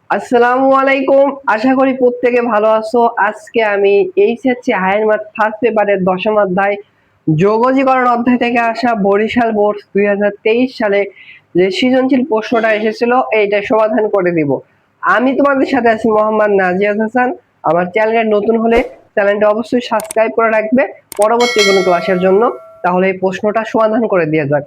আসসালামু আলাইকুম। আশা করি প্রত্যেকে ভালো আছো। আজকে আমি এইচএসসি হায়ার ম্যাথ ফার্স্ট পেপারের দশম অধ্যায় যোগজীকরণ অধ্যায় থেকে আসা বরিশাল বোর্ড 2023 সালে যে সৃজনশীল প্রশ্নটা এসেছিল এইটা সমাধান করে দিব। আমি তোমাদের সাথে আছি মোহাম্মদ নাজিয়াদ হাসান। আমার চ্যানেলে নতুন হলে চ্যানেলটা অবশ্যই সাবস্ক্রাইব করে রাখবে পরবর্তী কোনো ক্লাসের জন্য। তাহলে এই প্রশ্নটা সমাধান করে দিয়ে যাক।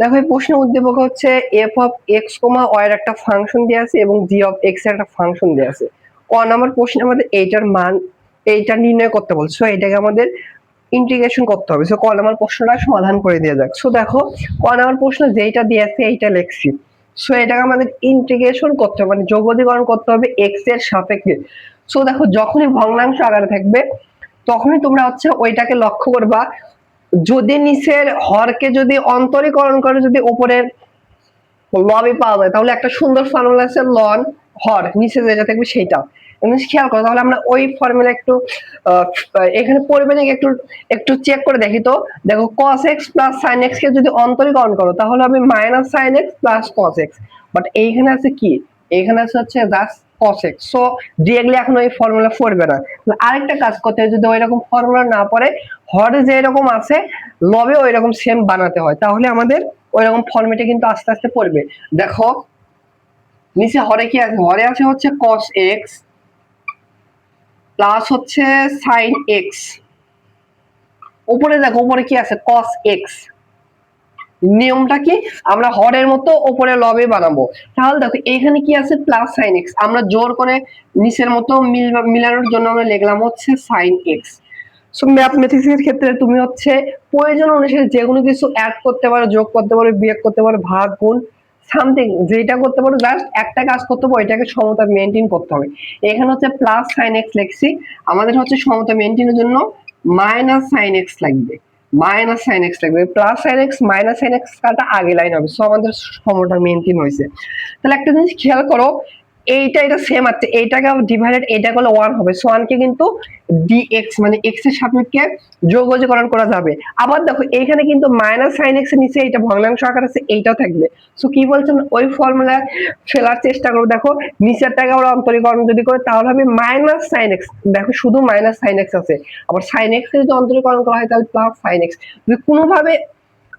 দেখো এই প্রশ্নের উদ্দীপক হচ্ছে F of X comma Y এর একটা ফাংশন দেওয়া আছে এবং জি অফ এক্স এর একটা ফাংশন দেওয়া আছে। ক নাম্বার প্রশ্নে আমাদের এইটার মান এইটা নির্ণয় করতে বলছে, সো এটাকে আমাদের ইন্টিগ্রেশন করতে হবে। সো ক নাম্বার প্রশ্নটা সমাধান করে দিয়ে যাক। সো দেখো ক নাম্বার প্রশ্ন যেইটা দিয়ে আছে এইটা লিখছি, সো এটাকে আমাদের ইন্টিগ্রেশন করতে হবে, মানে যোগজীকরণ করতে হবে এক্স এর সাপেক্ষে। সো দেখো যখনই ভগ্নাংশ আকারে থাকবে তখনই তোমরা হচ্ছে ওইটাকে লক্ষ্য করবা, যদি নিচের হরকে যদি অন্তরীকরণ করে যদি উপরের লবই পাওয়া যায় তাহলে একটা সুন্দর ফর্মুলা আছে লন হর, নিচে যেটা থাকবে সেইটা খেয়াল করো। তাহলে আমরা ওই ফর্মুলা একটু এখানে পরিমাণে একটু একটু চেক করে দেখি। তো দেখো cos x plus sin x কে যদি অন্তরীকরণ করো তাহলে হবে minus sin x plus cos x, but এইখানে আছে কি, এইখানে আছে হচ্ছে just cos x। So directly এখন ওই ফর্মুলা পড়বে না। আরেকটা কাজ করতে হয়, যদি ওই রকম ফর্মুলা না পড়ে হরে যে এরকম আছে লবে ওই রকম সেম বানাতে হয়, তাহলে আমাদের ওই রকম ফরম্যাটে কিন্তু আস্তে আস্তে পড়বে। দেখো নিচে হরে কি আছে, হরে আছে হচ্ছে cos x প্লাস হচ্ছে sin x, উপরে দেখো উপরে কি আছে cos x। নিয়মটা কি, আমরা হরের মতো উপরে লবে বানাবো। তাহলে দেখো এখানে কি আছে প্লাস sin x, আমরা জোর করে নিচের মতো মিলানোর জন্য আমরা লিখলাম হচ্ছে sin x। সো ম্যাথমেটিক্স এর ক্ষেত্রে তুমি হচ্ছে প্রয়োজন অনুসারে যে কোনো কিছু অ্যাড করতে পারো, যোগ করতে পারো, বিয়োগ করতে পারো, ভাগ গুণ সামথিং যেটা করতে পারো, জাস্ট একটা কাজ করতে হবে, এটাকে সমতা মেইনটেইন করতে হবে। এখানে হচ্ছে প্লাস sin x লিখছি, আমাদের হচ্ছে সমতা মেইনটেইনের জন্য মাইনাস sin x লাগবে, মাইনাস sin x লাগবে। Plus sin x minus sin x কাটা আগে লাইন হবে, সো আমাদের সমতা মেইনটেইন হয়েছে। তাহলে একটা জিনিস খেয়াল করো, এইটা এটা সেম আছে, এইটাকে ডিভাইডেড এটা করলে 1 হবে, সো 1 কে কিন্তু dx মানে x এর সাপেক্ষে যোগজীকরণ করা যাবে। আবার দেখো এইখানে কিন্তু মাইনাস sin x এর নিচে এটা ভগ্নাংশ আকার আছে, এইটাও থাকবে। সো কি বলছেন ওই ফর্মুলা ফেলার চেষ্টা করো। দেখো নিচেরটাকে আমরা অন্তরীকরণ যদি করি তাহলে হবে মাইনাস sin x, দেখো শুধু মাইনাস sin x আছে, আবার sin x কে যদি অন্তরীকরণ করা হয় তাহলে প্লাস sin x। যদি কোনোভাবে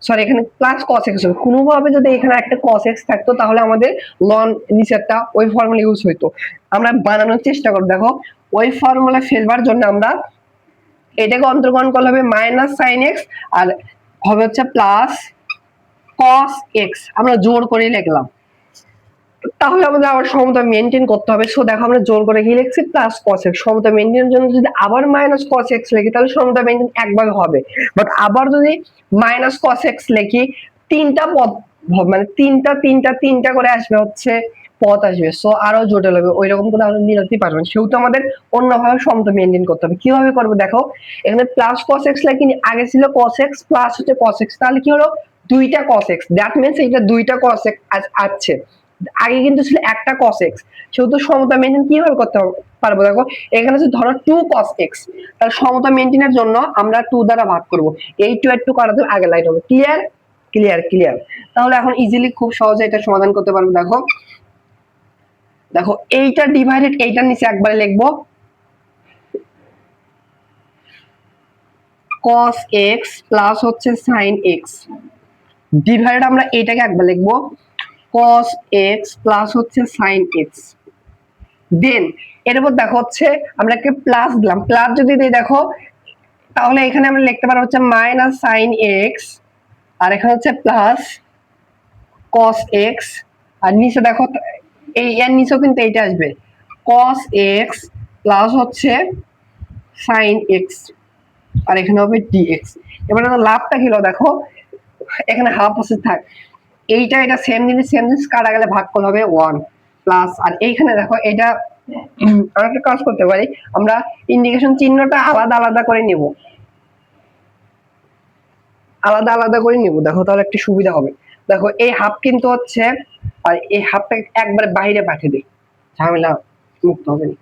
সরি এখানে প্লাস cos x হবে, কোনোভাবে যদি এখানে একটা cos x থাকতো তাহলে আমাদের লন নিচেরটা ওই ফর্মুলা ইউজ হইতো। আমরা বানানোর চেষ্টা করব। দেখো ওই ফর্মুলা ফেলবার জন্য আমরা এটাকে অন্তর্গ্রহণ করলে হবে মাইনাস sin x আর হবে হচ্ছে প্লাস cos x, আমরা জোর করে লিখলাম। তাহলে আমাদের আবার সমতা মেইনটেইন করতে হবে। সো দেখো আমরা জোর করে কি লিখছি প্লাস cos x, সমতা মেইনটেইনের জন্য যদি আবার মাইনাস cos x লিখি তাহলে সমতা মেইনটেইন একভাবে হবে, বাট আবার যদি মাইনাস cos x লিখি তিনটা পদ মানে তিনটা করে আসবে হচ্ছে পদ আসবে, সো আরো জটিল হবে, ওইরকম করে আমরা মিলাতে পারবেন। সেহেতু আমাদের অন্যভাবে সমতা মেইনটেইন করতে হবে। কিভাবে করবো দেখো, এখানে প্লাস cos x লিখি, আগে ছিল cos x প্লাস হচ্ছে cos x, তাহলে কি হলো দুইটা cos x, দ্যাট মিন্স এটা দুইটা cos x আছে, আগে কিন্তু ছিল একটা cos x। সেহেতু সমতা মেইনটেইন কিভাবে করতে পারবো দেখো, এখানে আছে ধরো 2 cos x, তাহলে সমতা মেইনটেইনের জন্য আমরা 2 দ্বারা ভাগ করব, এই 2 আর 2 কাটাতে আগে লাইন হবে। Clear clear clear. তাহলে এখন ইজিলি খুব সহজে এটা সমাধান করতে পারবো। দেখো দেখো এইটা ডিভাইডেড এইটার নিচে একবারে লিখবো cos x প্লাস হচ্ছে sin x, ডিভাইডেড আমরা এইটাকে একবার লিখবো cos x প্লাস হচ্ছে sin x। দেন এর উপর দেখো হচ্ছে আমরা একটা প্লাস দিলাম, প্লাস যদি দিই দেখো তাহলে এখানে আমরা লিখতে পারবো হচ্ছে মাইনাস sin x আর এখানে হচ্ছে প্লাস cos x, আর নিচে দেখো এই এর নিচেও কিন্তু এইটা আসবে cos x প্লাস হচ্ছে sin x আর এখানে হবে dx। এবার লাভটা কি হলো দেখো, এখানে হাফ আছে থাক, এইটা এটা সেম জিনিস কাটা গেলে ভাগ করলে হবে 1 প্লাস, আর এইখানে দেখো এটা আরেকটা কাজ করতে পারি, আমরা ইন্ডিকেশন চিহ্নটা আলাদা আলাদা করে নিব, আলাদা আলাদা করে নিব। দেখো তাহলে একটু সুবিধা হবে। দেখো এই হাফ কিন্তু হচ্ছে, আর এই হাফটা একবারে বাইরে পাঠিয়ে দিই, ঝামেলা মুক্ত হবে না।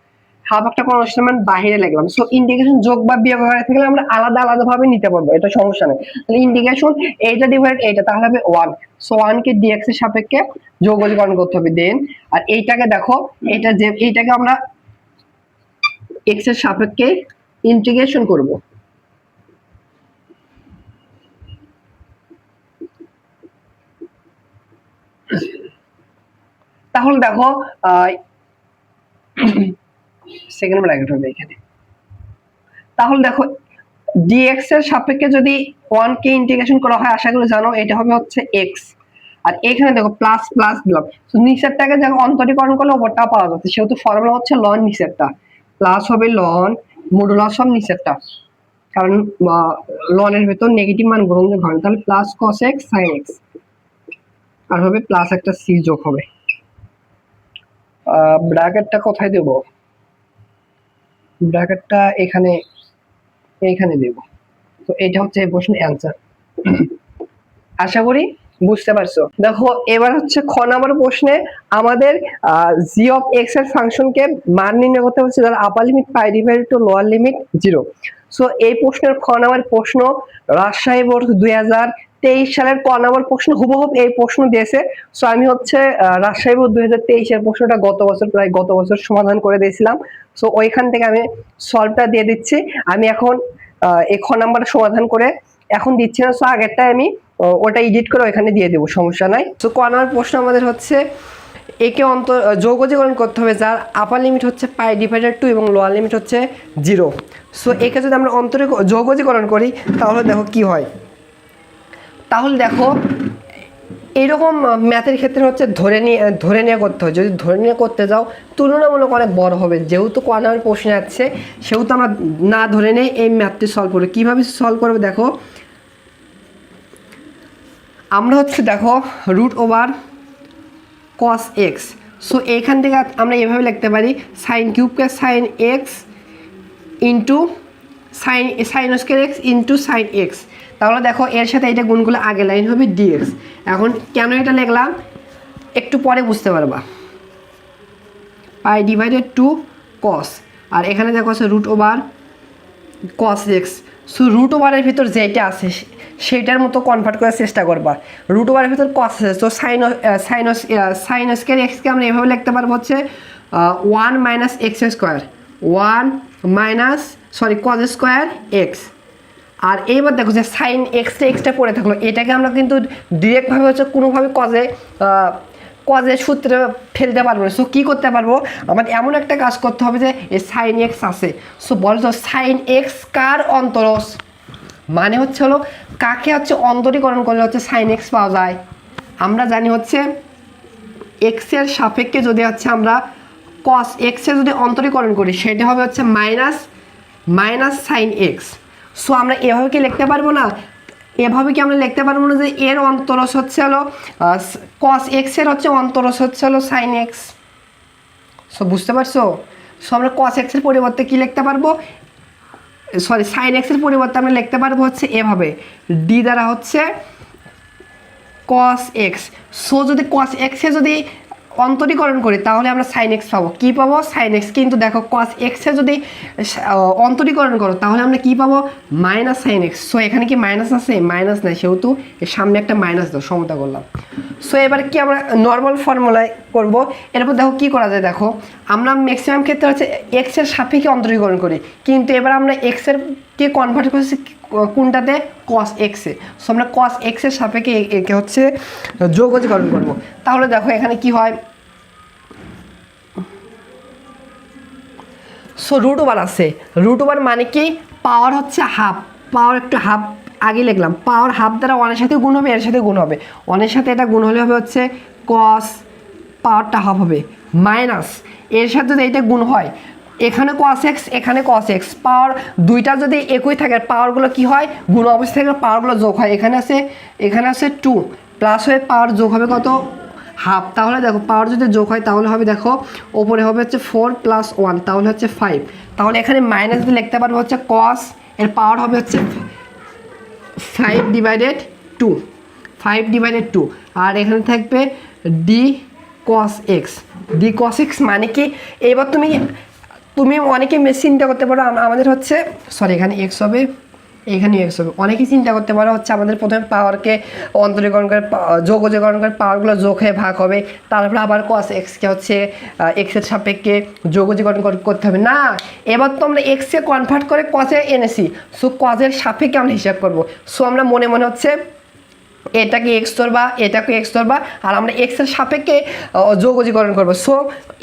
হাফ একটা কনস্ট্যান্ট বাইরে লিখলাম। সো ইন্টিগ্রেশন যোগ বা বিয়োগ করে থাকলে আমরা আলাদা আলাদা ভাবে নিতে পারবো, এটা সমস্যা নেই। তাহলে ইন্টিগ্রেশন এইটা ডিভাইড এইটা, তাহলে হবে 1। সো 1 কে dx এর সাপেক্ষে যোগকরণ করতে হবে দেন। আর এইটাকে দেখো, এটা যে এইটাকে আমরা x এর সাপেক্ষে ইন্টিগ্রেশন করব। তাহলে দেখো সেকেন্ড ব্র্যাকেট হবে এখানে। তাহলে দেখো dx এর সাপেক্ষে যদি 1 কে ইন্টিগ্রেশন করা হয়, আশা করি জানো, এটা হবে হচ্ছে x। আর এখানে দেখো প্লাস প্লাস দিলাম, তো নিচেরটাকে যখন অন্তরীকরণ করলে উপরটা পাওয়া যাচ্ছে, সেহেতু ফর্মুলা হচ্ছে লন নিচেরটা প্লাস হবে লন মডুলাস অফ নিচেরটা, কারণ লনের ভেতর নেগেটিভ মান গ্রহণ হয়। তাহলে plus cos x sin x আর হবে প্লাস একটা c যোগ হবে। ব্র্যাকেটটা কোথায় দেব? ব্র্যাকেটটা এখানে এইখানে দেব। তো এটা হচ্ছে এই প্রশ্নের অ্যান্সার। আশা করি বুঝতে পারছো। দেখো এবার হচ্ছে খ নাম্বার প্রশ্নে আমাদের জি অফ এক্স এর ফাংশনকে মান নির্ণয় করতে হচ্ছে যার upper limit pi divided to lower limit 0। So এই প্রশ্নের খ নাম্বার প্রশ্ন রাজশাহী বোর্ড 2023 সালের ক নাম্বার প্রশ্ন হুবহু এই প্রশ্ন দিয়েছে। সো আমি হচ্ছে রাজশাহী বোর্ড 2023 এর প্রশ্নটা গত বছর সমাধান করে দিয়েছিলাম। সো ওইখান থেকে আমি সলভটা দিয়ে দিচ্ছি। আমি এখন এই খ নাম্বারটা সমাধান করে এখন দিচ্ছি না। সো আগেরটা আমি ওটা এডিট করে ওখানে দিয়ে দেবো, সমস্যা নাই। সো ক নাম্বার প্রশ্ন আমাদের হচ্ছে একে যৌগজীকরণ করতে হবে যার আপার লিমিট হচ্ছে পাই ডিভাইডেড 2 এবং লোয়ার লিমিট হচ্ছে 0। সো একে যদি আমরা যৌগজীকরণ করি তাহলে দেখো কি হয়। তাহলে দেখো এইরকম ম্যাথের ক্ষেত্রে হচ্ছে ধরে নিয়ে করতে হয়। যদি ধরে নিয়ে করতে যাও তুলনামূলক অনেক বড় হবে, যেহেতু ক নাম্বার প্রশ্ন আসছে সেহেতু আমরা না ধরে নিয়ে এই ম্যাথটি সলভ করবো। কীভাবে সলভ করবো দেখো, আমরা হচ্ছে দেখো root over cos x। So এইখান থেকে আমরা এভাবে লিখতে পারি সাইন কিউবকে sine x into sine square x into sine x. তাহলে দেখো এর সাথে এটা গুণগুলো আগে লাইন হবে dx। এখন কেন এটা লিখলাম একটু পরে বুঝতে পারবা। পাই ডিভাইডেড টু cos, আর এখানে দেখো আছে root over cos x। So root ওভারের ভিতর যেটা আছে সেটার মতো কনভার্ট করার চেষ্টা করবা। রুট ওভারের ভিতর cos আছে, তো সাইন স্কোয়ার এক্সকে আমরা এভাবে লিখতে পারবো হচ্ছে 1 minus x square 1 minus cos square x. আর এইবার দেখো যে সাইন এক্সটা পড়ে থাকলো, এটাকে আমরা কিন্তু ডিরেক্টভাবে হচ্ছে কোনোভাবে কজের সূত্রে ফেলতে পারবো না। সো কী করতে পারবো, আমার এমন একটা কাজ করতে হবে যে এই সাইন এক্স আছে। সো বলো তো সাইন এক্স কার অন্তরস, মানে হচ্ছে হলো কাকে হচ্ছে অন্তরীকরণ করলে হচ্ছে সাইন এক্স পাওয়া যায়। আমরা জানি হচ্ছে এক্সের সাপেক্ষে যদি হচ্ছে আমরা কস এক্সের যদি অন্তরীকরণ করি সেটা হবে হচ্ছে মাইনাস সাইন এক্স। সো আমরা এভাবে কি লিখতে পারবো না, এভাবে কি আমরা লিখতে পারবো না যে এর অন্তরস হচ্ছে হলো কস এক্সের হচ্ছে অন্তরস হচ্ছে হলো সাইন এক্স। সো বুঝতে পারছো। সো আমরা কস এক্সের পরিবর্তে কি লিখতে পারবো, সাইন এক্সের পরিবর্তে আমরা লিখতে পারবো হচ্ছে এভাবে ডি দ্বারা হচ্ছে cos x। সো যদি cos x এ যদি অন্তরীকরণ করি তাহলে আমরা সাইন এক্স পাবো। কী পাবো, সাইন এক্স। কিন্তু দেখো cos x এ যদি অন্তরীকরণ করো তাহলে আমরা কী পাবো, মাইনাস সাইন এক্স। সো এখানে কি মাইনাস আছে, মাইনাস নাই, সেহেতু এর সামনে একটা মাইনাস দাও, সমতা করলাম। সো এবার কি আমরা নর্মাল ফর্মুলায় করব। এরপর দেখো কি করা যায়, দেখো আমরা ম্যাক্সিমাম ক্ষেত্রে হচ্ছে এক্সের সাপেক্ষে অন্তরীকরণ করি, কিন্তু এবার আমরা এক্সের কে কনভার্ট করছি কোনটাতে, cos x এ। সো আমরা cos x এর সাপেক্ষে একে হচ্ছে যৌগজীকরণ করব। তাহলে দেখো এখানে কি হয়, সো রুট ওভার আছে, রুট ওভার মানে কি পাওয়ার হচ্ছে হাফ, পাওয়ার একটু হাফ আগে লিখলাম, পাওয়ার হাফ দ্বারা ওয়ানের সাথে গুণ হবে, এর সাথে গুণ হবে, ওয়ানের সাথে এটা গুণ হলে হবে হচ্ছে cos পাওয়ারটা হাফ হবে মাইনাস এর সাথে যদি এইটা গুণ হয় এখানে cos x এখানে cos x, পাওয়ার দুইটা যদি একই থাকে পাওয়ারগুলো কি হয় গুণ অবস্থা থেকে পাওয়ারগুলো যোগ হয়। এখানে আছে 2 প্লাস হয়ে পাওয়ার যোগ হবে কত, হাফ। তাহলে দেখো পাওয়ার যদি যোগ হয় তাহলে হবে দেখো ওপরে হবে হচ্ছে 4 প্লাস 1 তাহলে হচ্ছে 5। তাহলে এখানে মাইনাস দিয়ে লিখতে পারবো হচ্ছে cos এর পাওয়ার হবে হচ্ছে 5 ডিভাইডেড 2 আর এখানে থাকবে d cos x মানে কি, এবার তুমি তুমি অনেকে চিন্তা করতে পারো আমাদের হচ্ছে সরি এখানে এক্স হবে, এখানে এক্স হবে। অনেকেই চিন্তা করতে পারো হচ্ছে আমাদের প্রথমে পাওয়ারকে অন্তরীকরণ করে যোগজীকরণ করে পাওয়ারগুলো যোগ হয়ে ভাগ হবে, তারপরে আবার কস এক্সকে হচ্ছে এক্সের সাপেক্ষে যোগজীকরণ করতে হবে না। এবার তো আমরা এক্সকে কনভার্ট করে কসে এনেছি, সো কসের সাপেক্ষে আমরা হিসাব করবো। সো আমরা মনে মনে হচ্ছে এটাকে এক্স ধরবা, এটাকে এক্স ধরবা, আর আমরা এক্সের সাপেক্ষে যোগজীকরণ করবো। সো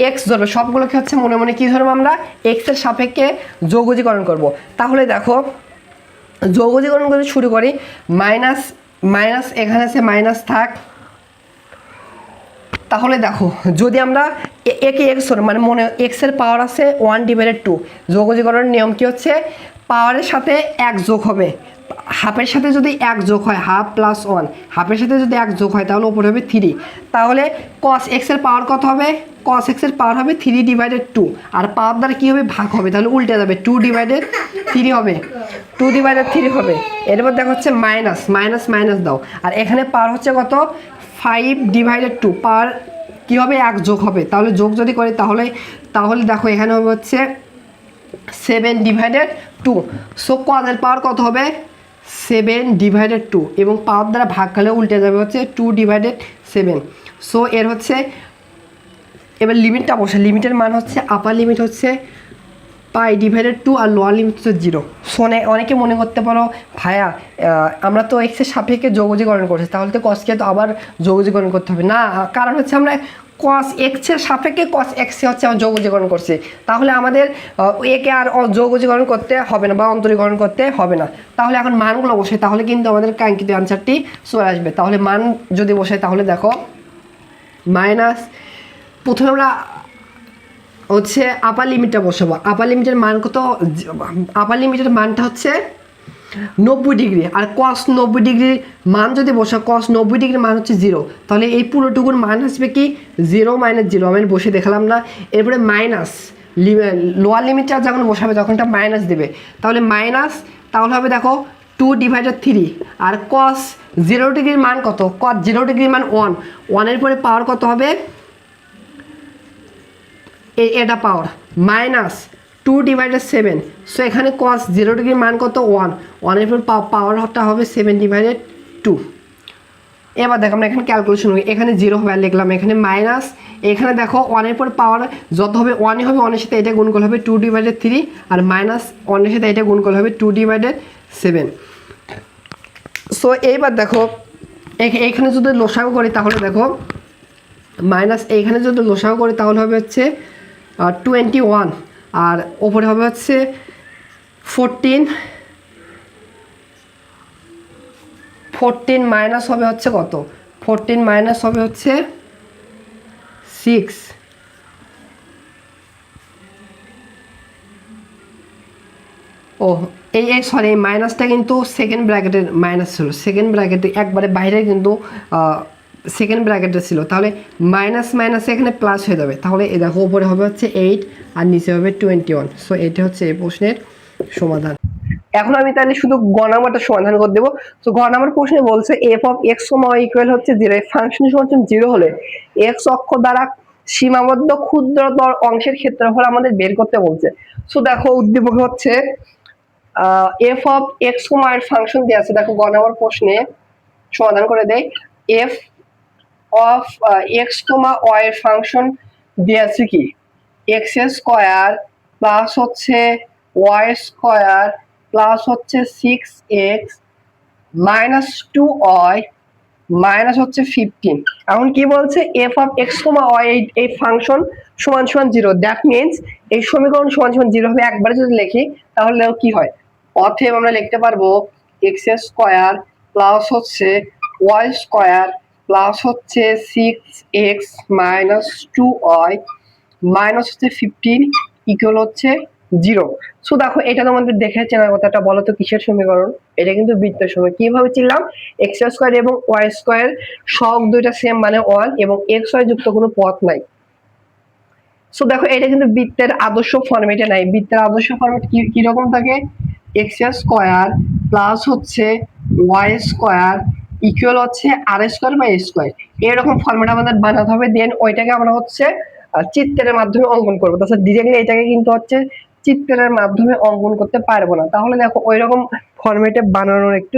এক্স ধরবে সবগুলোকে হচ্ছে মনে মনে কী ধরবো আমরা এক্সের সাপেক্ষে যোগজীকরণ করব। তাহলে দেখো যোগজীকরণ করে শুরু করি, মাইনাস মাইনাস এখানে আছে মাইনাস থাক। তাহলে দেখো যদি আমরা একে এক্স ধরো মানে মনে এক্সের পাওয়ার আছে 1/2, যোগজীকরণের নিয়ম কি হচ্ছে পাওয়ারের সাথে এক যোগ হবে, হাফের সাথে যদি এক যোগ হয় হাফ প্লাস 1, হাফের সাথে যদি এক যোগ হয় তাহলে উপরে হবে 3। তাহলে কস এক্সের পাওয়ার কত হবে, কস এক্সের পাওয়ার হবে 3/2, আর পাওয়ার দ্বারা কী হবে ভাগ হবে, তাহলে উল্টে যাবে 2/3 হবে, 2/3 হবে। এরপর দেখো হচ্ছে মাইনাস মাইনাস মাইনাস দাও, আর এখানে পাওয়ার হচ্ছে কত 5/2, পাওয়ার কী হবে এক যোগ হবে, তাহলে যোগ যদি করি তাহলে তাহলে দেখো এখানে হবে হচ্ছে 7/2। সো কজের পাওয়ার কত হবে 7/2, এবং পাওয়ার দ্বারা ভাগ করলে উল্টে যাবে হচ্ছে 2/7। সো এর হচ্ছে এবার লিমিটটা বসে, লিমিটের মান হচ্ছে আপার লিমিট হচ্ছে π/2 আর লোয়ার লিমিট হচ্ছে 0। শোনে অনেকে মনে করতে পারো ভাইয়া আমরা তো এক্সের সাপেক্ষে যোগজীকরণ করছি, তাহলে তো কসকে তো আবার যোগজীকরণ করতে হবে না, কারণ হচ্ছে আমরা কস এক্সের সাপেক্ষে কস এক্সে হচ্ছে আমরা যোগজীকরণ করছি, তাহলে আমাদের একে আর যোগজীকরণ করতে হবে না বা অন্তরীকরণ করতে হবে না। তাহলে এখন মানগুলো বসে তাহলে কিন্তু আমাদের কাঙ্ক্ষিত আনসারটি চলে আসবে। তাহলে মান যদি বসে তাহলে দেখো মাইনাস, প্রথমে আমরা হচ্ছে আপার লিমিটটা বসাবো, আপার লিমিটের মান কত, আপার লিমিটের মানটা হচ্ছে 90°, আর কস 90°র মান যদি বসা কস 90°র মান হচ্ছে 0, তাহলে এই পুরোটুকুর মান আসবে কি 0 - 0, আমি বসে দেখালাম না। এরপরে মাইনাস লোয়ার লিমিটটা যখন বসাবে তখনটা মাইনাস দেবে, তাহলে মাইনাস তাহলে হবে দেখো 2/3, আর কস 0°র মান কত, কস 0°র মান 1, 1-এর পরে পাওয়ার কত হবে এটা পাওয়ার মাইনাস 2/7। সো এখানে কস 0°র মান কত 1, 1-এর পর পাওয়ারটা হবে 7/2। এবার দেখো আমরা এখানে ক্যালকুলেশন করি, এখানে 0 হবে আর লিখলাম, এখানে মাইনাস, এখানে দেখো 1-এর পর পাওয়ার যত হবে 1-ই হবে, 1-এর সাথে এটা গুণ করলে হবে 2/3, আর মাইনাস 1-এর সাথে এটা গুণ করলে হবে 2/7। সো এইবার দেখো এইখানে যদি লসাগু করি তাহলে দেখো মাইনাস, এইখানে যদি লসাগু করি তাহলে হবে হচ্ছে 21, আর ওপরে হবে হচ্ছে 14 মাইনাস হবে হচ্ছে কত, 14 মাইনাস হবে হচ্ছে 6। ও এই সরি এই মাইনাসটা কিন্তু সেকেন্ড ব্র্যাকেটের মাইনাস ছিল, সেকেন্ড ব্র্যাকেটে একবারে বাইরে কিন্তু সেকেন্ড ব্র্যাকেটে ছিল, তাহলে মাইনাস মাইনাস এখানে প্লাস হয়ে যাবে। তাহলে এই দেখো উপরে হবে হচ্ছে 8 আর নিচে হবে 21। সো এটা হচ্ছে এই প্রশ্নের সমাধান। এখন আমি তাহলে শুধু গ নাম্বারটা সমাধান করে দেবো। তো গ নাম্বার প্রশ্নে বলছে f(x, y) হচ্ছে 0, এই ফাংশন সমান 0 হলে x অক্ষ দ্বারা সীমাবদ্ধ ক্ষুদ্রতর অংশের ক্ষেত্রফল আমাদের বের করতে বলছে। সো দেখো উদ্দীপক হচ্ছে f(x, y) এর ফাংশন দেওয়া আছে, দেখো গ নাম্বার প্রশ্নে সমাধান করে দেয়। f(x, y) এর ফাংশন দেওয়া আছে কি x² প্লাস হচ্ছে y² প্লাস হচ্ছে 6x মাইনাস 2y মাইনাস হচ্ছে 15। এখন কি বলছে f(x, y) এই ফাংশন সমান সমান 0, দ্যাট মিনস এই সমীকরণ সমান সমান 0 হবে। একবারে যদি লিখি তাহলে কি হয়, অতএব আমরা লিখতে পারবো x² প্লাস হচ্ছে y² প্লাস হচ্ছে 6x মাইনাস 2y মাইনাস হচ্ছে 15 ইকুয়াল হচ্ছে 0। সো দেখো এটা তোমাদের দেখে চেনার কথাটা বলো তো কিসের সমীকরণ, এটা কিন্তু বৃত্তের সমীকরণ। কিভাবে চিনলাম, x² এবং y² সব দুইটা সেম মানে 1 এবং xy যুক্ত কোনো পদ নাই। সো দেখো এটা কিন্তু বৃত্তের আদর্শ ফরম্যাটে নাই। বৃত্তের আদর্শ ফরম্যাট কি রকম থাকে, x² প্লাস হচ্ছে y² ইকুয়াল হচ্ছে r² বাই a², এরকম ফরম্যাট আমাদের বানাতে হবে। দেন ওইটাকে আমরা হচ্ছে চিত্রের মাধ্যমে অঙ্কন করবো, তাছাড়া ডিরেক্টলি এটাকে কিন্তু হচ্ছে চিত্রের মাধ্যমে অঙ্কন করতে পারবো না। তাহলে দেখো ওই রকম ফরম্যাটে বানানোর একটু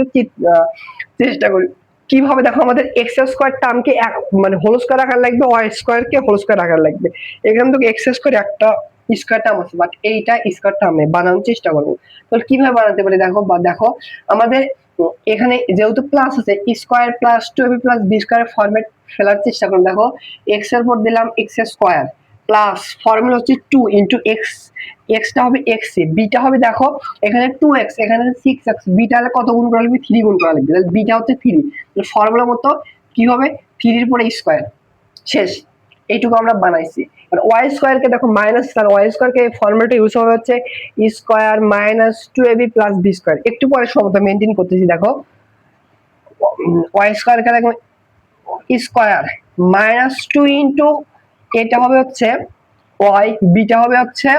চেষ্টা করি। কিভাবে দেখো, আমাদের এক্স স্কোয়ার টার্মকে মানে হোল স্কোয়ার আকার লাগবে, ওয়াই স্কোয়ার কে হোল স্কোয়ার আকার লাগবে। এখান থেকে এক্স স্কোয়ার একটা স্কোয়ার টার্ম আছে, বাট এইটা স্কোয়ার টার্মে বানানোর চেষ্টা করবো। তাহলে কিভাবে বানাতে পারি দেখো, বা দেখো আমাদের এখানে যেহেতু প্লাস আছে, square plus 2ab plus B square format ফেলার চেষ্টা করুন। দেখো এক্স এর পর দিলাম এক্স স্কোয়ার প্লাস ফর্মুলা হচ্ছে 2 ইন্টু এক্স, এক্সটা হবে এক্স, বিটা হবে দেখো এখানে 2x, এখানে 6x, বিটা হলে কত গুণ করা লাগবে, 3 গুণ করা লাগবে, তাহলে বিটা হচ্ছে 3। ফর্মুলা মতো কি হবে, 3 এর পরে স্কোয়ার, শেষ। এইটুকু আমরা বানাইছি। আর ওয়াই স্কোয়ার কে দেখো মাইনাস, তার ওয়াই স্কোয়ার কে ফর্মুলাটা ইউজ হবে হচ্ছে square minus 2ab plus B square. একটু পরে সমতা মেনটেন করতেছি। দেখো ওয়াই স্কোয়ার কে দেখো স্কোয়ার মাইনাস 2 ইন্টু এটা হবে হচ্ছে ওয়াই, বিটা হবে হচ্ছে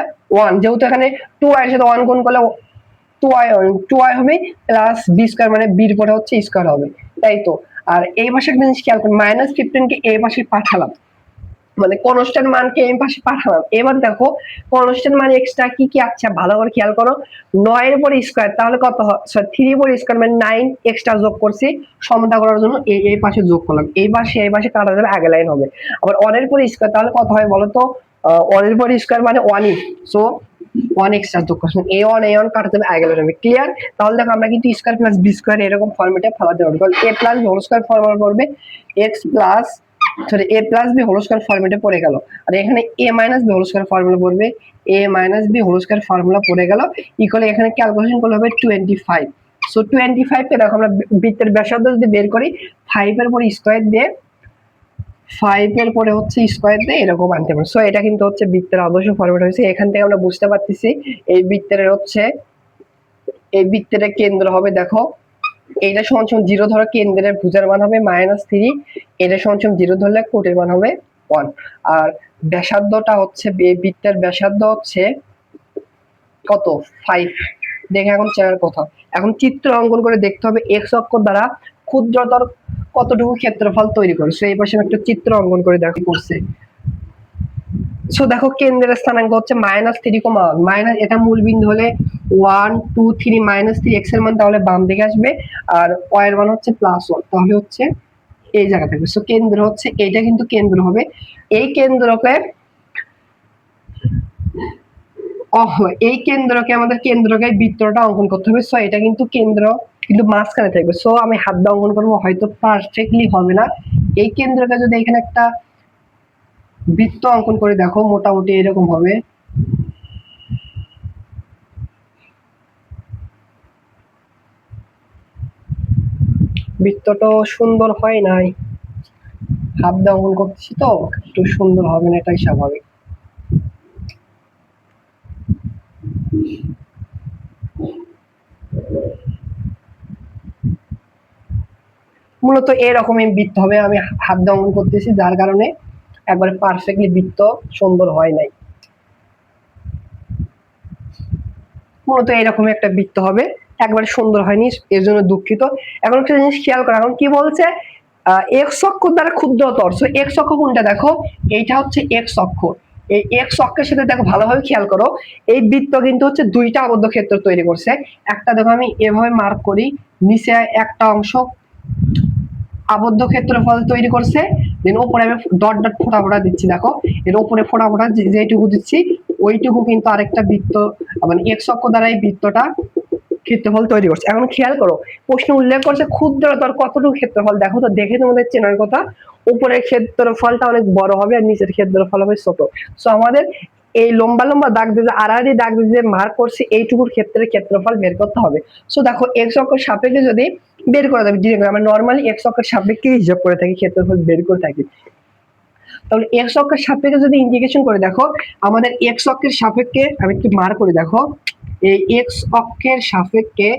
1, যেহেতু এখানে 2y এর সাথে 1 গুণ করলে 2y হবে প্লাস বি স্কোয়ার, মানে বির পরে হচ্ছে স্কোয়ার হবে, তাই তো। আর এই পাশে একটা জিনিস খেয়াল করুন, -15 কে এই পাশে পাঠালাম, মানে কনস্ট্যান্ট মানকে এই পাশে পাঠালাম। এবার দেখো কনস্ট্যান্ট মান এক্সট্রা কি কি, আচ্ছা ভালো করে খেয়াল করো, 9 এর উপর স্কয়ার, তাহলে কত হয়, সরি 3 এর উপর স্কয়ার মানে 9 এক্সট্রা যোগ করছি সমতা করার জন্য, এই পাশে যোগ করলাম, এই পাশে কাটা যাবে, আগে লাইন হবে। আবার 1 এর উপর স্কয়ার, তাহলে কত হয় বলো তো, 1 এর উপর স্কয়ার মানে 1ই, সো 1 এক্সট্রা যোগ করছি, a1 কাটা যাবে, আগে লাইন হবে, ক্লিয়ার। তাহলে দেখো আমরা কিন্তু স্কয়ার প্লাস বি স্কয়ার এরকম ফরম্যাটে ফেলাতে পারবো। a plus B whole square formula করবে x plus sorry a plus B whole square ফরম্যাটে পড়ে গেল, আর এখানে a minus B whole square formula পড়বে, a minus B whole square formula পড়ে গেল, ইকুয়াল এখানে ক্যালকুলেশন করলে হবে 25। সো 25 কে দেখো আমরা বৃত্তের ব্যাসার্ধ যদি বের করি, 5 এর পরে স্কয়ার দিয়ে 5 এর পরে হচ্ছে স্কয়ার দিয়ে এরকম আনতে পারবো। সো এটা কিন্তু হচ্ছে বৃত্তের আদর্শ ফরম্যাট হয়েছে। এখান থেকে আমরা বুঝতে পারতেছি এই বৃত্তের কেন্দ্র হবে দেখো, এইটা সমান সমান 0 ধরো, কেন্দ্রের ভুজার মান হবে -3, এটা সমান সমান 0 ধরলে কোটের মান হবে 1। আর ব্যাসার্ধটা হচ্ছে, বৃত্তের ব্যাসার্ধ হচ্ছে কত, 5। দেখে এখন চেনার কথা, এখন চিত্র অঙ্কন করে দেখতে হবে x অক্ষ দ্বারা ক্ষুদ্রতর কতটুকু ক্ষেত্রফল তৈরি করে। সো এই পাশে একটা চিত্র অঙ্কন করে দেখো করছে। সো দেখো কেন্দ্রের স্থানাঙ্ক হচ্ছে -3,1, মাইনাস এটা মূল বিন্দু হলে 1 2 3 -3 x এর মান তাহলে বাম দিকে আসবে, আর y এর মান হচ্ছে +1, তাহলে হচ্ছে এই জায়গা থাকবে। সো কেন্দ্র হচ্ছে এইটা, কিন্তু কেন্দ্র হবে এই কেন্দ্রকে, আমাদের কেন্দ্রকে বৃত্তটা অঙ্কন করতে হবে। সো এটা কিন্তু কেন্দ্র কিন্তু মাঝখানে থাকবে। সো আমি হাত দিয়ে অঙ্কন করবো, হয়তো পারফেক্টলি হবে না। এই কেন্দ্রকে যদি এখানে একটা বৃত্ত অঙ্কন করে দেখো, মোটামুটি এরকম হবে। বৃত্তটা সুন্দর হয় নাই, হাত দিয়ে অঙ্কন করতেছি তো একটু সুন্দর হবে না, এটাই স্বাভাবিক। মূলত এরকমই বৃত্ত হবে, আমি হাত দিয়ে অঙ্কন করতেছি যার কারণে একবারে পারফেক্টলি বৃত্ত সুন্দর হয় নাই। মূলত এরকম একটা বৃত্ত হবে, একবারে সুন্দর হয়নি, এর জন্য দুঃখিত। এখন একটা জিনিস খেয়াল করো, এখন কি বলছে, এক্স অক্ষ দ্বারা ক্ষুদ্রতর। সো এক্স অক্ষ কোনটা দেখো, এইটা হচ্ছে এক্স অক্ষ। এই এক্স অক্ষের সাথে দেখো ভালোভাবে খেয়াল করো, এই বৃত্ত কিন্তু হচ্ছে দুইটা আবদ্ধ ক্ষেত্র তৈরি করছে। একটা দেখো আমি এভাবে মার্ক করি, নিচে একটা অংশ আবদ্ধ ক্ষেত্রফল তৈরি করছে, দেন উপরে আমি ডট ডট ফোঁটা ফোঁটা দিচ্ছি। দেখো এর উপরে ফোঁটা ফোঁটা যেটুকু দিচ্ছি ওইটুকু কিন্তু আরেকটা বৃত্ত, মানে এক্স অক্ষ দ্বারা এই বৃত্তটা ক্ষেত্রফল তৈরি করছে। এখন খেয়াল করো, প্রশ্ন উল্লেখ করছে ক্ষুদ্রতর কতটুকু ক্ষেত্রফল, দেখো তো দেখে তোমাদের চেনার কথা, উপরের ক্ষেত্রফলটা অনেক বড় হবে আর নিচের ক্ষেত্রফল হবে ছোট। সো আমাদের এই লম্বা লম্বা দাগ দিয়ে আড়াআড়ি দাগ দিয়ে মার্ক করছি, এইটুকুর ক্ষেত্রফল বের করতে হবে। সো দেখো এক্স অক্ষের সাপেক্ষে যদি বের করা যাবে, আমরা নর্মালি এক্স অক্ষের সাপেক্ষে হিসাব করে থাকি, ক্ষেত্রফল বের করে থাকি। তাহলে এক্স অক্ষের সাপেক্ষে যদি ইন্টিগ্রেশন করে দেখো, আমাদের এক্স অক্ষের সাপেক্ষে আমি একটু মার্ক করে দেখো, এই এক্স অক্ষের সাপেক্ষে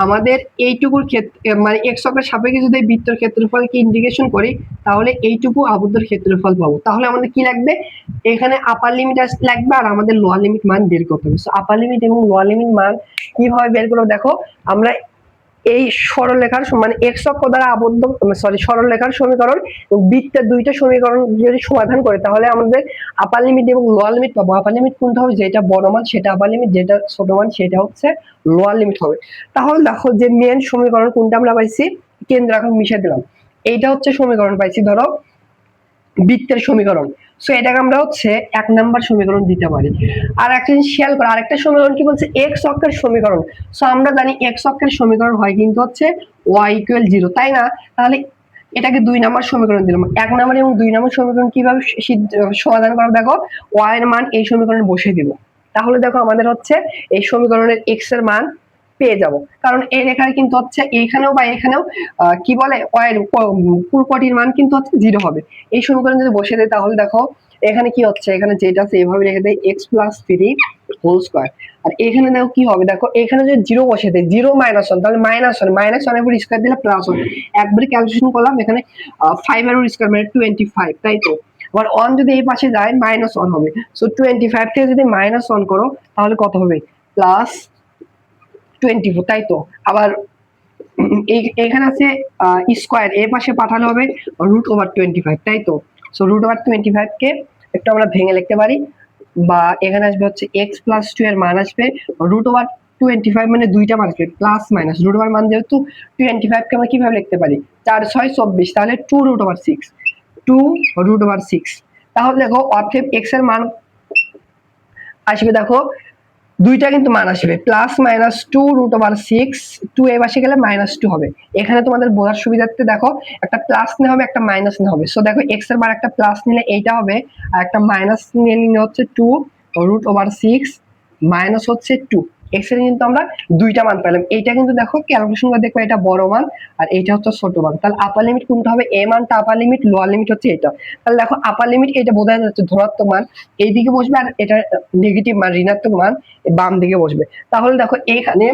আমাদের এইটুকুর ক্ষেত্রে, মানে এক্স অক্ষের সাপেক্ষে যদি বৃত্তের ক্ষেত্রফলকে ইন্টিগ্রেশন করি, তাহলে এইটুকু আবদ্ধের ক্ষেত্রফল পাবো। তাহলে আমাদের কি লাগবে, এখানে আপার লিমিট লাগবে আর আমাদের লোয়ার লিমিট মান বের করতে হবে। সো আপার লিমিট এবং লোয়ার লিমিট মান কিভাবে বের করবো দেখো, আমরা এই সরলরেখার মানে এক্স অক্ষ দ্বারা আবদ্ধ, সরি, সরলরেখার সমীকরণ বৃত্তের দুইটা সমীকরণ যদি সমাধান করে তাহলে আমাদের আপার লিমিট এবং লোয়ার লিমিট পাবো। আপার লিমিট কোনটা হবে, যেটা বড় মান সেটা আপার লিমিট, যেটা ছোট মান সেটা হচ্ছে লোয়ার লিমিট হবে। তাহলে দেখো যে মেন সমীকরণ কোনটা আমরা পাইছি, কেন্দ্র এখন মিশিয়ে দিলাম, এইটা হচ্ছে সমীকরণ পাইছি ধরো বৃত্তের সমীকরণ। সো এটাকে আমরা হচ্ছে 1 নাম্বার সমীকরণ দিতে পারি। আর একটা জিনিস খেয়াল করো, আরেকটা সমীকরণ কি বলছে, এক্স অক্ষের সমীকরণ। সো আমরা জানি এক্স অক্ষের সমীকরণ হয় কিন্তু হচ্ছে y = 0, তাই না? তাহলে এটাকে 2 নাম্বার সমীকরণ দিলাম। 1 নাম্বার এবং 2 নাম্বার সমীকরণ কিভাবে সমাধান করব, দেখো y এর মান এই সমীকরণে বসিয়ে দিব। তাহলে দেখো আমাদের হচ্ছে এই সমীকরণের x এর মান পেয়ে যাব, কারণ এই রেখায় কিন্তু হচ্ছে এইখানেও বা এখানেও কি বলে y এর পুরোটির মান কিন্তু হচ্ছে 0 হবে। এই সমীকরণ যদি বসিয়ে দেয় তাহলে দেখো এখানে কি হচ্ছে, এখানে যেটা আছে এইভাবে রেখে দেয় x + 3 হোল স্কয়ার। আর এখানে দেখো কি হবে, দেখো এখানে যদি 0 বসিয়ে দেয়, 0 - 1 তাহলে -1 এর উপর স্কয়ার দিলে +1, একবারে ক্যালকুলেশন করলাম, এখানে 5 এর উপর স্কয়ার মানে 25, তাই তো। আবার 1 যদি এই পাশে যায় -1 হবে। সো 25 থেকে যদি -1 করো তাহলে কত হবে, +24, তাই তো। আবার এখানে আছে স্কয়ার, এই পাশে পাঠালে হবে √25, তাই তো। সো √25 কে একটু আমরা ভেঙে লিখতে পারি, বা এখানে আসবে হচ্ছে x + 2 এর মান আসবে √25, মানে দুইটা মান আসবে প্লাস মাইনাস, রুট ওভার মান যেহেতু 25 কে আমরা কিভাবে লিখতে পারি, 4 6 24, তাহলে 2√6, 2√6। তাহলে দেখো অতএব x এর মান আসবে, দেখো দুইটা কিন্তু মান আসবে +-2√6, 2 এ পাশে গেলে -2 হবে। এখানে তোমাদের বোঝার সুবিধার্থে দেখো একটা প্লাস নেওয়া হবে, একটা মাইনাস নেওয়া হবে। সো দেখো x এর মান একটা প্লাস নিলে এইটা হবে, আর একটা মাইনাস নিলে হচ্ছে 2√6 মাইনাস হচ্ছে 2। x এর কিন্তু আমরা দুইটা মান পেলাম। এইটা কিন্তু দেখো ক্যালকুলেশন করে দেখো এটা বড় মান আর এইটা হচ্ছে ছোট মান। তাহলে আপার লিমিট কোনটা হবে, a মানটা আপার লিমিট, লোয়ার লিমিট হচ্ছে এটা। তাহলে দেখো আপার লিমিট এটা বোঝা যাচ্ছে ধনাত্মক মান এইদিকে বসবে, আর এটা নেগেটিভ মান ঋণাত্মক মান বাম দিকে বসবে। তাহলে দেখো এইখানে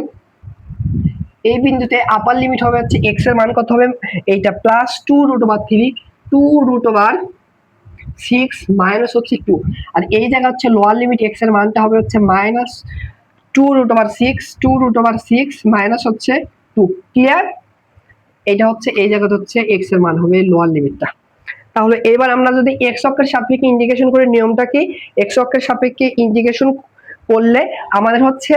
এই বিন্দুতে আপার লিমিট হবে হচ্ছে x এর মান কত হবে, এইটা +2√3, 2√6 মাইনাস হচ্ছে 2। আর এই জায়গা হচ্ছে লোয়ার লিমিট x এর মানটা হবে হচ্ছে -2√6, 2√6 মাইনাস হচ্ছে 2। ক্লিয়ার? এটা হচ্ছে এই জায়গাতে হচ্ছে x এর মান হবে লোয়ার লিমিটটা। তাহলে এবার আমরা যদি x অক্ষের সাপেক্ষে ইন্টিগ্রেশন করে, নিয়মটা কি, x অক্ষের সাপেক্ষে ইন্টিগ্রেশন করলে আমাদের হচ্ছে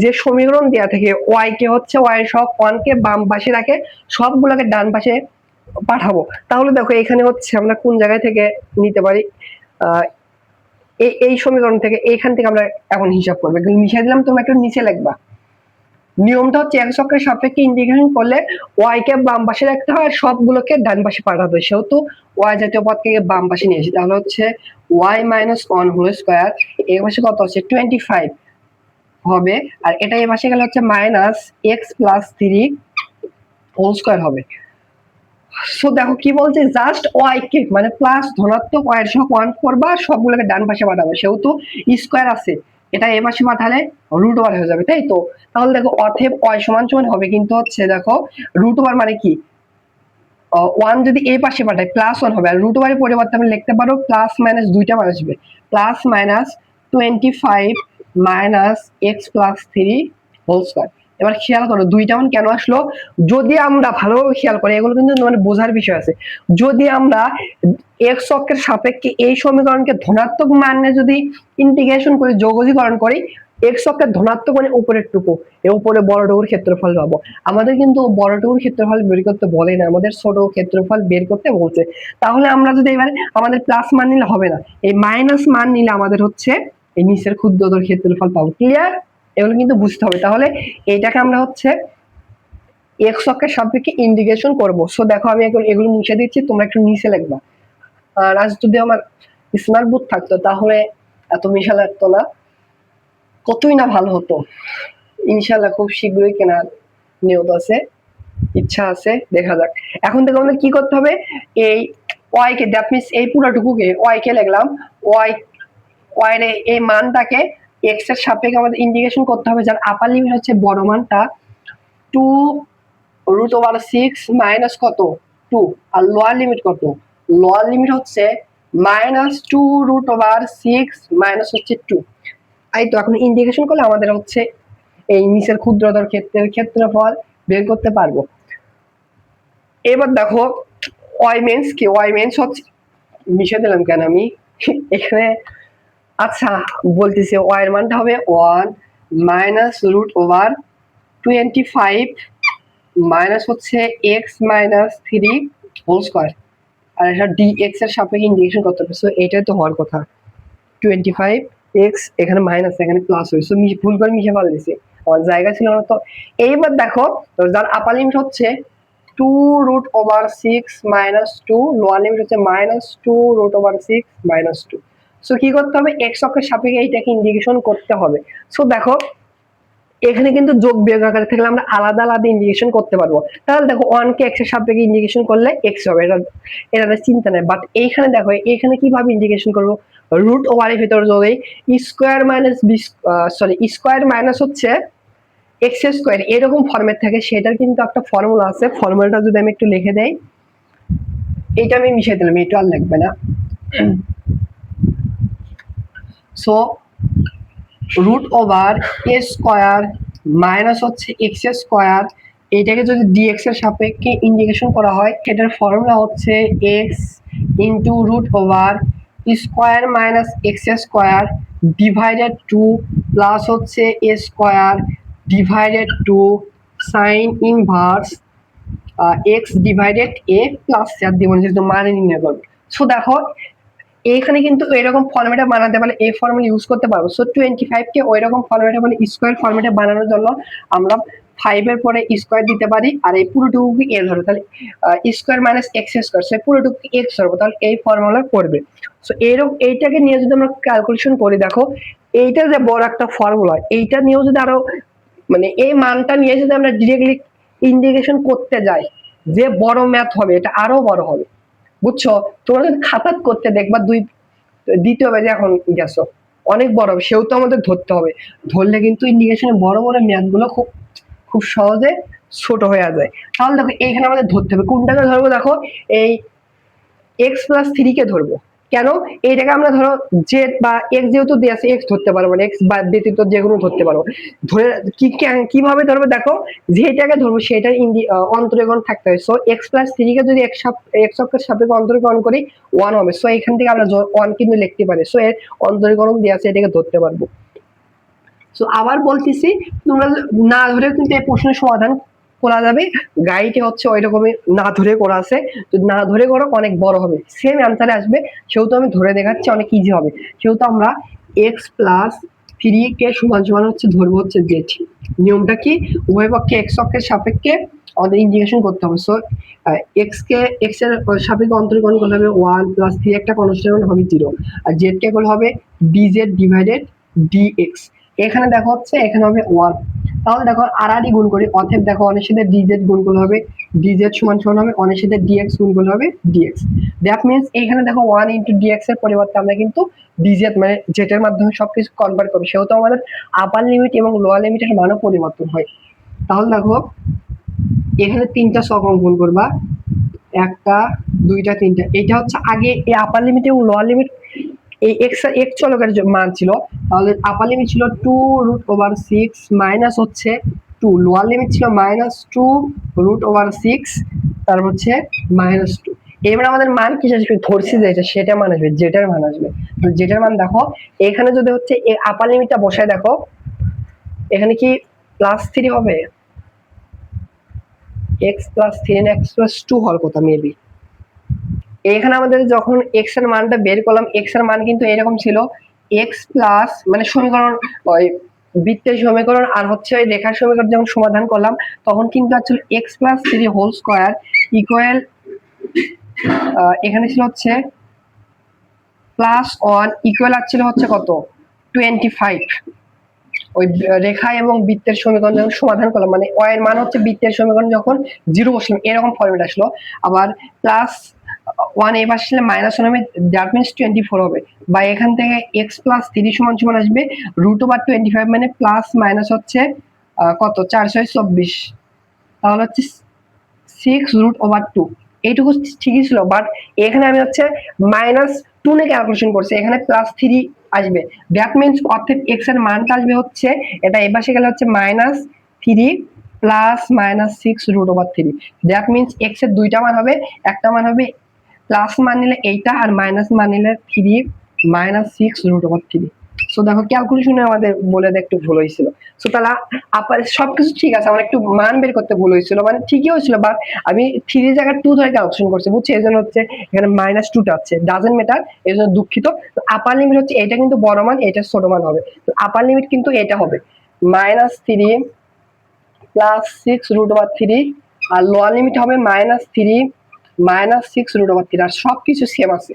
যে সমীকরণ দেয়া থাকে y কে হচ্ছে y সব 1 কে বাম পাশে রাখে সবগুলোকে ডান পাশে পাঠাবো। তাহলে দেখো এখানে হচ্ছে আমরা কোন জায়গায় থেকে নিতে পারি, এই সমীকরণ থেকে, এইখান থেকে আমরা এখন হিসাব করবো। মিশিয়ে দিলাম, তোমরা একটু নিচে লিখবা। নিয়মটা হচ্ছে x অক্ষের সাপেক্ষে ইন্টিগ্রেশন করলে y কে বাম পাশে রাখতে হয় আর সবগুলোকে ডান পাশে পাঠাতে হয়। সেহেতু y জাতীয় পদকে বাম পাশে নিয়ে আসি, তাহলে হচ্ছে y - 1 হোল স্কয়ার, এই পাশে কত আছে 25 হবে, আর এটা এই পাশে গেলে হচ্ছে -x + 3 হোল স্কয়ার হবে। সো দেখো কি বলছে, জাস্ট y কে মানে প্লাস ধনাত্মক y এর সহ 1 করবা, সবগুলোকে ডান পাশে পাঠাবে। সেহেতু স্কয়ার আছে, এটা এই পাশে পাঠালে রুট ওভার হয়ে যাবে, তাই তো। তাহলে দেখো অতএব y সমান হবে কিন্তু হচ্ছে দেখো রুট ওভার মানে কি, 1 যদি এই পাশে পাঠাই +1 হবে, আর রুট ওভারের পরিবর্তে আমি লিখতে পারো প্লাস মাইনাস দুইটা মান আসবে, +-25 - x + 3 হোল স্কয়ার। এবার খেয়াল করো দুইটা মান কেন আসলো, যদি আমরা ভালোভাবে খেয়াল করি, এগুলো কিন্তু মানে বোঝার বিষয় আছে। যদি আমরা x অক্ষের সাপেক্ষে এই সমীকরণকে ধনাত্মক মানে যদি ইন্টিগ্রেশন করি, যোগজীকরণ করি, x অক্ষের ধনাত্মক মানে উপরের টুকু, এর উপরে বড়টুকুর ক্ষেত্রফল পাবো। আমাদের কিন্তু বড়টুকুর ক্ষেত্রফল বের করতে বলে না, আমাদের ছোট ক্ষেত্রফল বের করতে বলছে। তাহলে আমরা যদি এবার আমাদের প্লাস মান নিলে হবে না, এই মাইনাস মান নিলে আমাদের হচ্ছে এই নিচের ক্ষুদ্রতর ক্ষেত্রফল পাবো। ক্লিয়ার? এগুলো কিন্তু বুঝতে হবে। তাহলে এটাকে আমরা হচ্ছে x অক্ষের সাপেক্ষে ইন্টিগ্রেশন করব। সো দেখো আমি এগুলো মুছে দিচ্ছি, তোমরা একটু নিচে লিখবা। আর আজ যদি আমার স্মার্ট বুক থাকতো তাহলে এত মিশা লাগতো না, কতই না ভালো হতো। ইনশাআল্লাহ খুব শীঘ্রই কেনার নিয়ত আছে, ইচ্ছা আছে, দেখা যাক। এখন থেকে আমাদের কি করতে হবে, এই y কে, দ্যাট মিন্স এই পুরোটুকুকে y কে লিখলাম, y এর এই মানটাকে x এর সাপেক্ষে আমাদের ইন্টিগ্রেশন করতে হবে, যার আপার লিমিট হচ্ছে বড় মানটা 2√6 মাইনাস কত 2, আর লোয়ার লিমিট কত, লোয়ার লিমিট হচ্ছে -2√6 মাইনাস হচ্ছে 2। এই তো এখন ইন্টিগ্রেশন করলে আমাদের হচ্ছে এই নিচের ক্ষুদ্রতর ক্ষেত্রের ক্ষেত্রফল বের করতে পারবো। এবার দেখো ওয়াই মিনস কি, ওয়াই মিনস হচ্ছে, মিশে দিলাম কেন আমি এখানে, আচ্ছা বলতেছি ওয়াই এর মানটা হবে 1 মাইনাস রুট ওভার 25 মাইনাস হচ্ছে এক্স মাইনাস 3 হোল স্কয়ার, আর এটা ডিএক্স এর সাপেক্ষে ইন্টিগ্রেশন করতে হবে। সো এটাই তো হওয়ার কথা, 25 এক্স এখানে মাইনাস এখানে প্লাস হয়েছে, সো ভুল করে মিশে ফেলে দিছি, আমার জায়গা ছিল না তো। এইবার দেখো যার আপার লিমিট হচ্ছে 2 root over 6 minus 2, lower limit হচ্ছে minus 2 root over 6 minus 2। So কি করতে হবে, এক্স অক্ষের সাপেক্ষে এইটাকে ইন্টিগ্রেশন করতে হবে। সো দেখো এখানে কিন্তু যোগ বিয়োগ আকারে থাকলে আমরা আলাদা আলাদা ইন্টিগ্রেশন করতে পারবো। তাহলে দেখো 1 কে x এর সাপেক্ষে ইন্টিগ্রেশন করলে x হবে, এটা চিন্তা নেই। বাট এইখানে দেখো এখানে কিভাবে ইন্টিগ্রেশন করব, রুট ওভার এর ভিতর যদি square minus B, sorry square minus হচ্ছে x স্কয়ার এরকম ফরম্যাট থাকে, সেটার কিন্তু একটা ফর্মুলা আছে। ফর্মুলাটা যদি আমি একটু লিখে দেই, এটা আমি মিশিয়ে দিলাম, এটা আর লাগবে না। So root over a square minus হচ্ছে এক্স স্কয়ার, এটাকে যদি ডিএক্স এর সাপেক্ষে ইন্টিগ্রেশন করা হয়, এটার ফর্মুলা হচ্ছে x into root over square minus x square divided 2 plus হচ্ছে a square divided 2 sine inverse x divided a plus আর দিব যেহেতু মানে নির্ণয় করবে। সো দেখো এখানে কিন্তু এরকম ফরম্যাটে বানাতে পারলে এই ফর্মুলা ইউজ করতে পারবো। সো 25 কে ওইরকম ফরম্যাটে মানে স্কয়ার ফরম্যাটে বানানোর জন্য আমরা 5 এর পরে স্কয়ার দিতে পারি, আর এই পুরোটুকুকে এ ধরো, তাহলে স্কয়ার মাইনাস এক্স স্কয়ার, সে পুরোটুকুকে এক্স ধরবো, তাহলে এই ফর্মুলা করবে। সো এরকম এইটাকে নিয়ে যদি আমরা ক্যালকুলেশন করি, দেখো এইটা যে বড় একটা ফর্মুলা, এইটা নিয়েও যদি আরো মানে এই মানটা নিয়ে যদি আমরা ডিরেক্টলি ইন্টিগ্রেশন করতে যাই, যে বড় ম্যাথ হবে, এটা আরো বড় হবে, বুঝছো? তোমরা যদি খাতাত করতে দেখবা দ্বিতীয় ব্যাচে এখন গেছো, অনেক বড় হবে, সেও তো আমাদের ধরতে হবে। ধরলে কিন্তু ইন্ডিকেশনে বড় বড় ম্যাথ গুলো খুব খুব সহজে ছোট হয়ে যায়। তাহলে দেখো এইখানে আমাদের ধরতে হবে, কোনটাকে ধরবো, দেখো এই এক্স প্লাস থ্রি কে ধরবো। কেন, এইটাকে আমরা ধরো জেড বা এক্স যেহেতু দিয়ে আছে, এক্স ধরতে পারবো না, এক্স বা ব্যতীত যে কোনো ধরতে পারবো। ধরে কিভাবে ধরবো, দেখো যেটাকে ধরবো সেটার অন্তরীকরণ থাকতে হয়। সো এক্স প্লাস থ্রি কে যদি এক্স অক্ষের সাপেক্ষে অন্তরীকরণ করি 1 হবে। সো এখান থেকে আমরা 1 কিন্তু লিখতে পারি। সো এর অন্তরীকরণ দিয়ে আছে, এটাকে ধরতে পারবো। সো আবার বলতেছি, তোমরা না ধরে কিন্তু এই প্রশ্নের সমাধান করা যাবে, গাইডে হচ্ছে ওই রকমই না ধরে করা আছে, যদি না ধরে করো অনেক বড় হবে, সেম অ্যান্সারে আসবে। সেহেতু আমি ধরে দেখাচ্ছি, অনেক ইজি হবে। সেহেতু আমরা এক্স প্লাস থ্রি কে সমান সমান হচ্ছে ধরবো হচ্ছে জেড। নিয়মটা কি, উভয় পক্ষে এক্স অক্ষের সাপেক্ষে আমাদের ইন্টিগ্রেশন করতে হবে। সো এক্স কে এক্স এর সাপেক্ষে অন্তরীকরণ করলে হবে 1 প্লাস 3 একটা কনস্ট্যান্ট হবে 0, আর জেড কে করলে হবে ডিজেড ডিভাইডেড ডিএক্স। এখানে দেখো হচ্ছে এখানে হবে 1, তাহলে দেখো আর গুণ করি, অতএব দেখো অনেক সাথে ডিজেড গুণ করলে হবে ডিজেড সমান সমান হবে অনেক সাথে ডিএক্স গুণ করলে হবে ডিএক্স। দ্যাট মিন্স এখানে দেখো 1 ইন্টু ডিএক্স এর পরিবর্তে আমরা কিন্তু ডিজেড মানে জেটের মাধ্যমে সবকিছু কনভার্ট করবো, সেহেতু আমাদের আপার লিমিট এবং লোয়ার লিমিটের মানও পরিবর্তন হয়। তাহলে দেখো এখানে 3টা সহগ গুণ করবা, 1টা 2টা 3টা, এটা হচ্ছে আগে এই আপার লিমিট এবং লোয়ার লিমিট এই এক্স চলকের মান ছিল, তাহলে আপার লিমিট ছিল 2 রুট ওভার 6 মাইনাস হচ্ছে 2, লোয়ার লিমিট ছিল মাইনাস 2 রুট ওভার 6, তারপর হচ্ছে মাইনাস 2। এবার আমাদের মান কি আসবে, ধরছি যেটা সেটা মান আসবে, যেটার মান আসবে। তো যেটার মান দেখো এখানে যদি হচ্ছে এই আপার লিমিটটা বসায়, দেখো এখানে কি প্লাস 3 হবে, এক্স প্লাস 3 এক্স প্লাস 2 হওয়ার কথা মেবি। এখানে আমাদের যখন এক্স এর মানটা বের করলাম, এক্স এর মান কিন্তু এরকম ছিল, এক্স প্লাস মানে সমীকরণ ওই বৃত্তের সমীকরণ আর হচ্ছে ওই রেখার সমীকরণ যখন সমাধান করলাম, তখন কিন্তু আসলে X plus 3 whole square equal এখানে ছিল হচ্ছে প্লাস 1 ইকুয়াল আসছিল হচ্ছে কত 25। ওই রেখা এবং বৃত্তের সমীকরণ যখন সমাধান করলাম, মানে y এর মান হচ্ছে বৃত্তের সমীকরণ যখন 0 বসলাম, এরকম ফরম্যাট আসলো। আবার প্লাস 1 এই পাশে মাইনাস 1 হবে, দ্যাট মিন্স 24 হবে। বা এখান থেকে x প্লাস 3 সমান সমান আসবে রুট ওভার 25, মানে প্লাস মাইনাস হচ্ছে কত 4 6 24, তাহলে হচ্ছে 6 রুট ওভার 2। এইটুকু ঠিকই ছিল, বাট এখানে আমি হচ্ছে মাইনাস 2 নিয়ে ক্যালকুলেশন করছি, এখানে প্লাস 3 আসবে। দ্যাট মিন্স অর্থাৎ x এর মানটা আসবে হচ্ছে এটা, এই পাশে গেলে হচ্ছে minus 3 plus -6√3। That means x এর দুইটা মান হবে, একটা মান হবে প্লাস মান নিলে এইটা আর মাইনাস মান নিলে 3 -6√3। সো দেখো ক্যালকুলেশনে আমাদের বলে একটু ভুল হয়েছিল। সো তাহলে সবকিছু ঠিক আছে, আমার একটু মান বের করতে ভুল হয়েছিল, মানে ঠিকই হয়েছিল, বাট আমি 3 জায়গায় 2 ধরে ক্যালকুলেশন করছি, বুঝছি, এই জন্য হচ্ছে এখানে -2টা আছে, ডাজেন্ট ম্যাটার, এই জন্য দুঃখিত। আপার লিমিট হচ্ছে এটা কিন্তু বড় মান, এটা ছোট মান হবে। তো আপার লিমিট কিন্তু এটা হবে -3 +6√3, আর লোয়ার লিমিট হবে -3 -6√3, আর সবকিছু সেম আছে,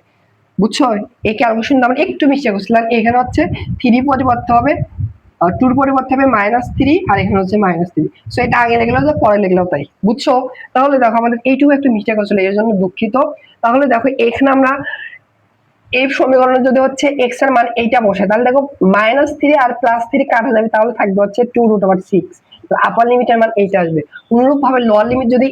বুঝছো? এই ক্যালকুলেশনটা আমরা একটু মিস্টেক করছিলাম, এখানে হচ্ছে 3 পরিবর্তে হবে, 2 পরিবর্তে হবে -3, আর এখানে হচ্ছে -3। সো এটা আগে লিখলেও যা পরে লিখলেও তাই, বুঝছো? তাহলে দেখো আমাদের এইটুকু একটু মিস্টেক হচ্ছিল, এর জন্য দুঃখিত। তাহলে দেখো এখানে আমরা এই সমীকরণে যদি হচ্ছে এক্স এর মান এইটা বসে, তাহলে দেখো -3 আর +3 কাটা যাবে, তাহলে থাকবে হচ্ছে 2√6। আপার লিমিটের মান এইটা আসবে। অনুরূপ ভাবে লোয়ার লিমিট যদি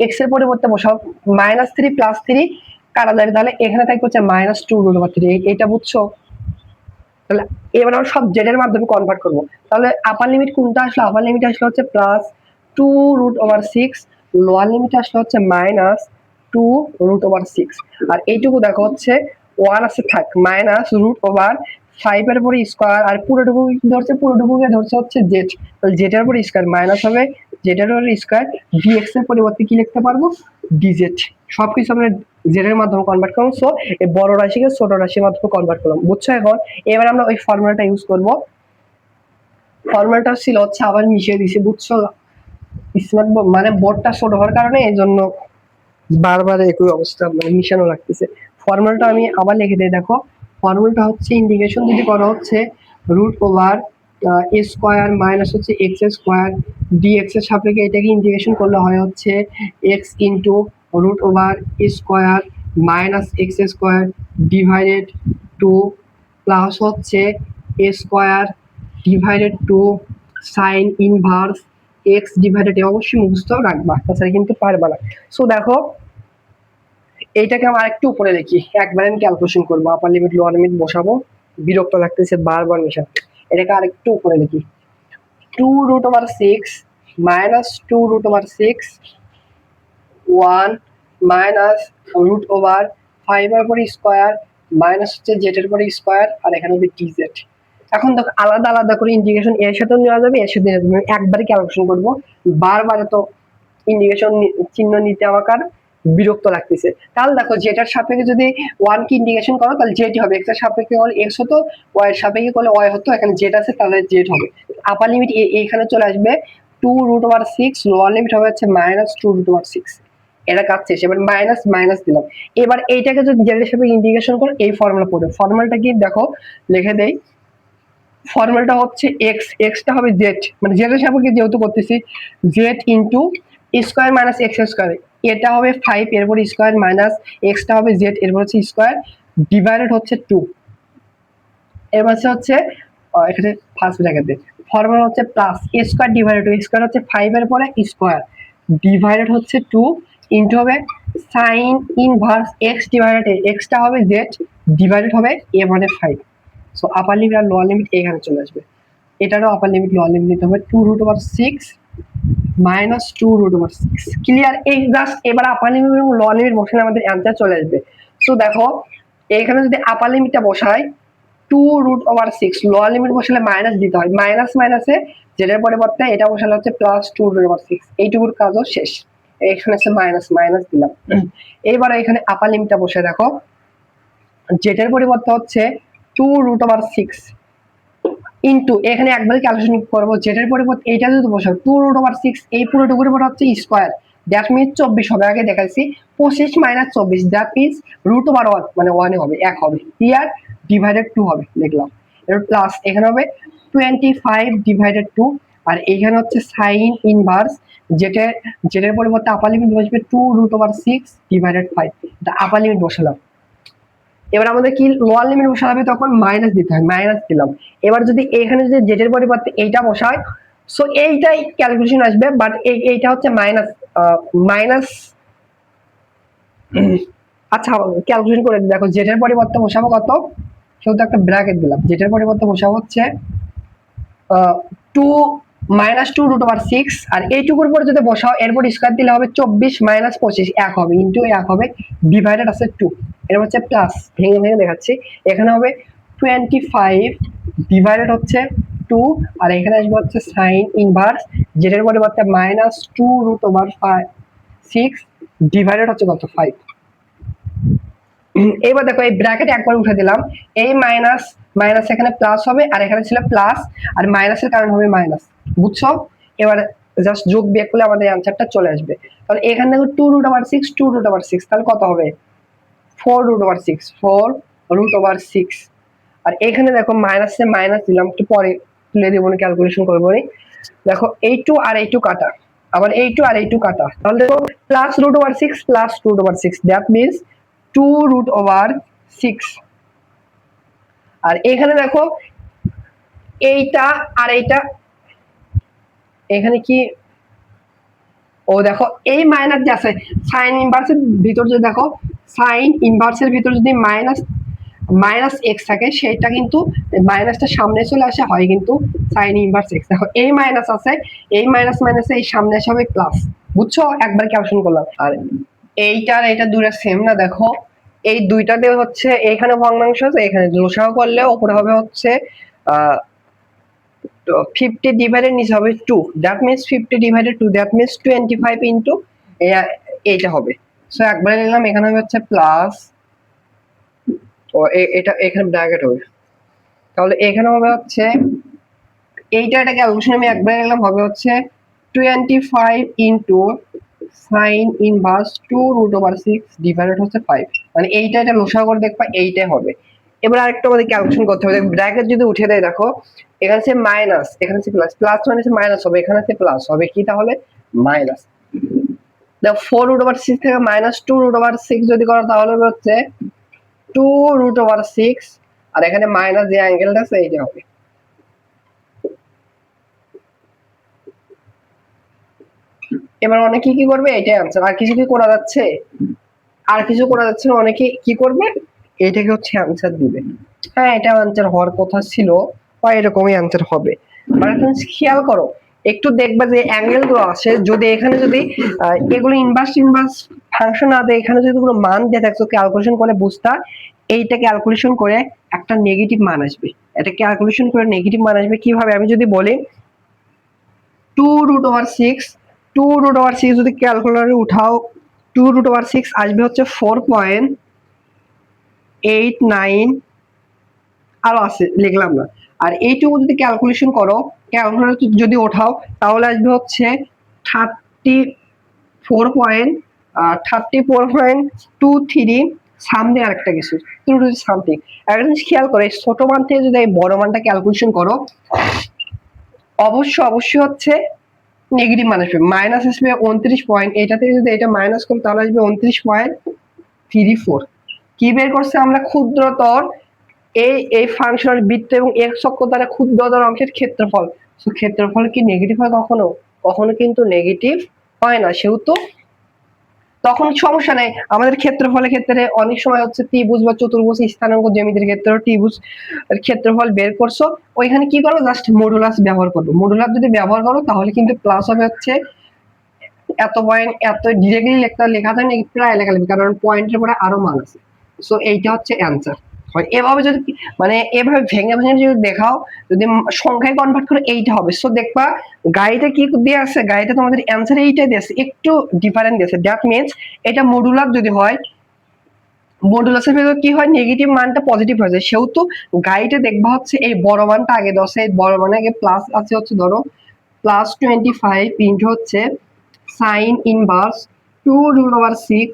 এক্স এর পরিবর্তে বসাও, -3 +3 কাটা যাবে, তাহলে এখানে থাকবে হচ্ছে -2√3। এটা বুঝছো? তাহলে এবার আমরা সব জেড এর মাধ্যমে কনভার্ট করব। তাহলে আপার লিমিট কোনটা আসলো? আপার লিমিট আসলে হচ্ছে +2√6, লোয়ার লিমিট আসলে হচ্ছে -2√6। আর এইটুকু দেখো হচ্ছে 1 আছে, থাক, -√5 এর উপরে স্কয়ার, আর পুরোটুকু ধরছে, পুরোটুকুকে ধরছে হচ্ছে জেড, তাহলে জেড এর উপরে স্কয়ার মাইনাস হবে জেড এর উপরে স্কয়ার, ডিএক্স এর পরিবর্তে কি লিখতে পারবো? ডিজেড। সবকিছু আমরা জেড এর মাধ্যমে কনভার্ট করব। সো এই বড় রাশিকে ছোট রাশির মাধ্যমে কনভার্ট করলাম, বুঝছো? এখন এবার আমরা ওই ফর্মুলাটা ইউজ করব। ফর্মুলাটা ছিল হচ্ছে আবার মিশিয়ে দিছি, বুঝছো? স্মার্ট মানে বোর্ডটা ছোট হওয়ার কারণে এই জন্য বারবার একই অবস্থা, মানে মিশানো লাগতেছে। ফর্মুলাটা আমি আবার লিখে দিই, দেখো ফর্মুলাটা হচ্ছে ইন্টিগ্রেশন যদি করা হচ্ছে √a স্কয়ার মাইনাস হচ্ছে এক্স স্কয়ার ডিএক্স এর সাপেক্ষে এটাকে ইন্টিগ্রেশন করলে হয় হচ্ছে x into √a square minus x square divided 2 plus হচ্ছে a square divided 2 sine inverse x divided, অবশ্যই মুখস্থ রাখবা, তাছাড়া কিন্তু পারবা না। সো দেখো এইটাকে আমি আরেকটু উপরে লিখি, একবার আমি ক্যালকুলেশন করবো, আপার লিমিট লোয়ার লিমিট বসাবো, বিরক্ত লাগতেছে বারবার মেশাতে। এটাকে আরেকটু উপরে লিখি, 2√6 মাইনাস 2√6 1 মাইনাস √5 এর উপরে স্কয়ার মাইনাস হচ্ছে জেড এর উপরে স্কয়ার, আর এখানে হবে ডিজেড। এখন দেখো আলাদা আলাদা করে ইন্টিগ্রেশন এর সাথে নেওয়া যাবে, এর সাথে একবারে ক্যালকুলেশন করবো, বারবার তো ইন্টিগ্রেশন চিহ্ন নিতে আমাকে বিরক্ত লাগতেছে। তাহলে দেখো জেটার সাপেক্ষে যদি 1 কে ইন্টিগ্রেশন করো তাহলে জেড হবে, এক্স এর সাপেক্ষে হলে এক্স হতো, ওয়াই এর সাপেক্ষে করলে ওয়াই হতো, এখানে জেড আছে তাহলে জেড হবে। আপার লিমিট এইখানে চলে আসবে 2√6, লোয়ার লিমিট হবে হচ্ছে -2√6। এটা কাজ শেষ, এবার মাইনাস মাইনাস দিলাম। এবার এইটাকে যদি জেড এর সাপেক্ষে ইন্টিগ্রেশন করো, এই ফর্মুলা পড়বে, ফর্মুলাটা কি দেখো লিখে দেই। ফর্মুলাটা হচ্ছে এক্স, এক্সটা হবে জেড, মানে জেড এর সাপেক্ষে যেহেতু করতেছি, Z into square minus x square, এটা হবে 5 এর উপর স্কয়ার মাইনাস এক্সটা হবে জেড এর উপর হচ্ছে স্কয়ার ডিভাইডেড হচ্ছে 2। এর পাশে হচ্ছে এখানে ফার্স্ট ব্র্যাকেটে ফর্মুলা হচ্ছে প্লাস এ স্কয়ার ডিভাইডেড 2, স্কয়ার হচ্ছে 5 এর পরে স্কয়ার ডিভাইডেড হচ্ছে 2 ইনটু হবে sign inverse x divided extra হবে জেড ডিভাইডেড হবে এ মানে 5। সো আপার লিমিট আর লোয়ার লিমিট এখানে চলে আসবে, এটারও আপার লিমিট লোয়ার লিমিট নিতে হবে 2√6 মাইনাস 2√6। ক্লিয়ার? এই জাস্ট এবার আপার লিমিট এবং লোয়ার লিমিট বসালে আমাদের অ্যান্সার চলে আসবে। সো দেখো এখানে যদি আপার লিমিটটা বসাই 2√6, লোয়ার লিমিট বসালে মাইনাস দিতে হয়, মাইনাস মাইনাসে জেডের পরিবর্তে এটা বসালে হচ্ছে +2√6, এইটুকুর কাজও শেষ। এখানে হচ্ছে মাইনাস মাইনাস দিলাম। এইবার এখানে আপার লিমিটটা বসে দেখো, জেডের পরিবর্তে হচ্ছে 2√6 ইনটু এখানে একবারে ক্যালকুলেশন করবো, জেডের পরিবর্তে এইটা যদি বসাও 2√6, এই পুরোটুকুর উপর হচ্ছে স্কয়ার, দ্যাট মিনস 24 হবে, আগে দেখাইছি 25 মাইনাস 24, দ্যাট মিনস √1 মানে 1 হবে, 1 হবে, ক্লিয়ার? ডিভাইডেড 2 হবে, লিখলাম। এর প্লাস এখানে হবে 25 ডিভাইডেড 2, আর এখানে হচ্ছে সাইন ইনভার্স জেডের পরিবর্তে আপার লিমিট বসবে 2√6 ডিভাইডেড 5, এটা আপার লিমিট বসালাম। এবার আমাদের কি লোয়ার লিমিট বসাতে হবে, তখন মাইনাস দিতে হয়, মাইনাস দিলাম। এবার যদি এখানে যদি জেডের পরিবর্তে এইটা বসায়, সো এইটাই ক্যালকুলেশন আসবে, বাট এইটা হচ্ছে মাইনাস মাইনাস। আচ্ছা ক্যালকুলেশন করে দেখো, জেডের পরিবর্তে বসাবো কত, সেহেতু একটা ব্র্যাকেট দিলাম, জেডের পরিবর্তে বসাবো হচ্ছে 2 -2√6 আর এইটুকুর পরে যদি বসাও এরপর স্কয়ার দিলে হবে 24 - 25 এক হবে ইনটু এক হবে ডিভাইডেড আছে 2 এর হচ্ছে প্লাস ভেঙে ভেঙে দেখাচ্ছি এখানে হবে 25 ডিভাইডেড হচ্ছে 2 আর এখানে আসবে হচ্ছে সাইন ইনভার্স যেটার পরিবর্তে -2√6 ডিভাইডেড হচ্ছে কত 5। এবার দেখো এই ব্র্যাকেট একবার উঠে দিলাম এই মাইনাস মাইনাস এখানে প্লাস হবে আর এখানে ছিল প্লাস আর মাইনাসের কারণ হবে মাইনাস বুঝছো এবার জাস্ট যোগ বিয়োগ করলে আমাদের অ্যানসারটা চলে আসবে তাহলে এখানে দেখো 2√6 2√6 তাহলে কত হবে 4√6 4√6 আর এখানে দেখো মাইনাসে মাইনাস দিলাম একটু পরে তুলে দিব না ক্যালকুলেশন করবো দেখো এই 2 আর এই 2 কাটা আবার এই 2 আর এই 2 কাটা তাহলে দেখো +√6 +√6 দ্যাট মিন্স 2√6 আর এখানে দেখো এইটা আর এইটা এখানে কি ও দেখো এই মাইনাস যে আছে সাইন ইনভার্সের ভিতর যদি দেখো সাইন ইনভার্সের ভিতর যদি মাইনাস এক্স থাকে সেটা কিন্তু মাইনাসটা সামনে চলে আসে হয় কিন্তু সাইন ইনভার্স এক্স দেখো এই মাইনাস আছে এই মাইনাস মাইনাসে এই সামনে আসে হবে প্লাস বুঝছো একবার ক্যালকুলেশন করলাম আর এইটা আর এটা দুটো সেম না দেখো এই দুইটাতে হচ্ছে এখানে ভগ্নাংশ আছে এখানে যোগসাহ করলে উপরে হবে হচ্ছে 50 ডিভাইডেড নিচে হবে 2 that means 50 divided 2 that means 25 into এইটা হবে সো একবারে নিলাম এখানে হবে হচ্ছে প্লাস ও এটা এখানে ব্র্যাকেট হবে তাহলে এখানে হবে হচ্ছে এইটা ক্যালকুলেশন আমি একবারে নিলাম হবে হচ্ছে 25 ইনটু সাইন ইনভার্স 2√6 ডিভাইডেড হচ্ছে 5 মানে এইটা এটা লসাগু করে দেখবা এইটাই হবে এবার আরেকটা আমাদের ক্যালকুলেশন করতে হবে ব্র্যাকেট যদি উঠে দেয় দেখো এখানে আছে মাইনাস এখানে আছে প্লাস প্লাস মানে মাইনাস হবে এখানে আছে প্লাস হবে কি তাহলে মাইনাস দেখো 4√6 থেকে -2√6 যদি করো তাহলে হচ্ছে 2√6 আর এখানে মাইনাস যে অ্যাঙ্গেলটা আছে এইটা হবে এবার অনেকে কি করবে এটাই আনসার আর কিছু কি করা যাচ্ছে আর কিছু করা যাচ্ছে না অনেকে কি করবে এইটাকে হচ্ছে আনসার দিবে হ্যাঁ এটা আনসার হওয়ার কথা ছিল বা এরকমই আনসার হবে মানে তুমি খেয়াল করো একটু দেখবা যে অ্যাঙ্গেল গুলো আছে যদি এখানে যদি এগুলো ইনভার্স ফাংশন না দেয় এখানে যদি কোনো মান দিয়ে থাকতো ক্যালকুলেশন করে বুঝতা এইটা ক্যালকুলেশন করে একটা নেগেটিভ মান আসবে এটা ক্যালকুলেশন করে নেগেটিভ মান আসবে কিভাবে আমি যদি বলি 2√6 2√6 যদি ক্যালকুলেটরে উঠাও 2√6 আসবে হচ্ছে 4.89 আরো আছে লিখলাম না আর এইটুকু যদি ক্যালকুলেশন করো ক্যালকুলেটর যদি ওঠাও তাহলে আসবে হচ্ছে 34.23 সামনে আরেকটা কিছু সামথিং একটা জিনিস খেয়াল করে ছোট মান থেকে যদি এই বড় মানটা ক্যালকুলেশন করো অবশ্যই হচ্ছে নেগেটিভ মান আসবে মাইনাস আসবে 29 পয়েন্ট এটা থেকে যদি এটা মাইনাস করি তাহলে আসবে 29.34 কি বের করছে আমরা ক্ষুদ্রতর এই ফাংশনের বৃত্ত এবং এক্স অক্ষ দ্বারা ক্ষুদ্রতর অংশের ক্ষেত্রফল তো ক্ষেত্রফল কি নেগেটিভ হয় কখনো কিন্তু নেগেটিভ হয় না সেহেতু তখন সমস্যা নেই আমাদের ক্ষেত্রফলের ক্ষেত্রে অনেক সময় হচ্ছে ত্রিভুজ বা চতুর্ভুজ স্থানাঙ্ক জ্যামিতির ক্ষেত্রে ত্রিভুজ ক্ষেত্রফল বের করছো ওইখানে কি করো জাস্ট মডুলাস ব্যবহার করবো মডুলাস যদি ব্যবহার করো তাহলে কিন্তু প্লাস হবে হচ্ছে এত পয়েন্ট এত ডিরেক্টলি লেখা যায় না প্রায় লেখা লাগবে কারণ পয়েন্টের পরে আরো মান আছে সো এইটা হচ্ছে অ্যান্সার এভাবে যদি মানে এভাবে ভেঙে ভেঙে যদি দেখাও যদি সংখ্যায় কনভার্ট করে এইটা হবে সো দেখবা গাড়িতে কি দিয়ে আছে গাড়িতে তোমাদের অ্যান্সার এইটাই দিয়েছে একটু ডিফারেন্ট দিয়েছে দ্যাট মিন্স এটা মডুলার যদি হয় মডুলাসের ভেতর কি হয় নেগেটিভ মানটা পজিটিভ হয়ে যায় সেহেতু গাড়িতে দেখবা হচ্ছে এই বড় মানটা আগে দশে বড় মানে আগে প্লাস আছে হচ্ছে ধরো +25 ইনটু হচ্ছে সাইন ইনভার্স 2√6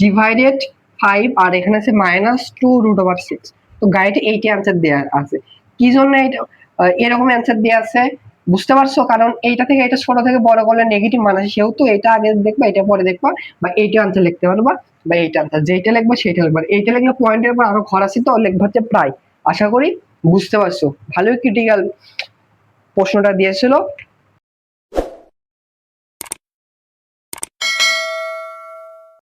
ডিভাইডেড 5 আর এখানে আছে -2√6 তো গাইডে এইটা অ্যানসার দেয়া আছে কি জন্য এটা এরকম অ্যানসার দেয়া আছে বুঝতে পারছো কারণ এইটা থেকে এটা ছোট থেকে বড় করলে নেগেটিভ মান আসে সেহেতু এটা আগে দেখবা এটা পরে দেখবা বা এইটা অ্যানসার লিখতে পারবা বা এইটা অ্যানসার যেটা লিখবা সেটা লিখবা এইটা লিখলে পয়েন্টের উপর আরো ঘর আছে তো লিখবা হচ্ছে প্রায় আশা করি বুঝতে পারছো ভালোই ক্রিটিক্যাল প্রশ্নটা দিয়েছিল